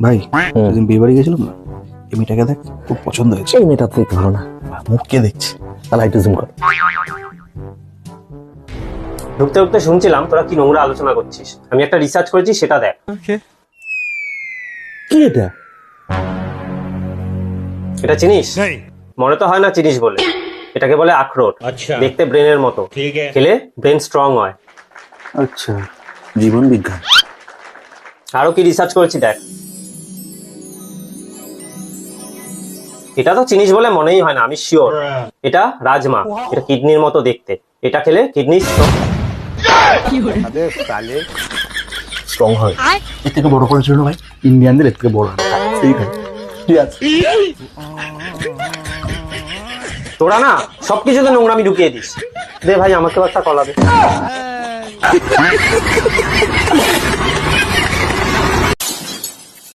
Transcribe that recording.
ভাই সেদিন বিয়ে বাড়ি গেছিলাম না, এই মেয়েটাকে দেখ, খুব পছন্দ হয়েছে। এই মেয়েটা তো দেখতে ভালো না, মুখ কে দেখছে? তাহলে একটু জুম কর। ঢুকতে ঢুকতে শুনছিলাম তোরা কি নোংরা আলোচনা করছিস। আমি একটা রিসার্চ করেছি, সেটা দেখ। কি এটা? এটা চিনিস? মনে তো হয় না চিনিস বলে। এটাকে বলে আখরোট। দেখতে ব্রেনের মতো, খেলে ব্রেন স্ট্রং হয়। আচ্ছা, জীবন বিজ্ঞান। আরো কি রিসার্চ করেছি দেখ। এটা তো চিনিস বলে মনেই হয় না, আমি শিওর। এটা রাজমা, এটা কিডনির মতো দেখতে। এটা খেলে কিডনি স্ট্রং হয়। এর থেকে বড় করেছিল না ভাই, ইন্ডিয়ানদের এর থেকে বড় হয়। ঠিক আছে, ঠিক আছে। তোরা না সবকিছুতে নোংরামি ঢুকিয়ে দিস। দে ভাই, আমাকে একটা কলা দে।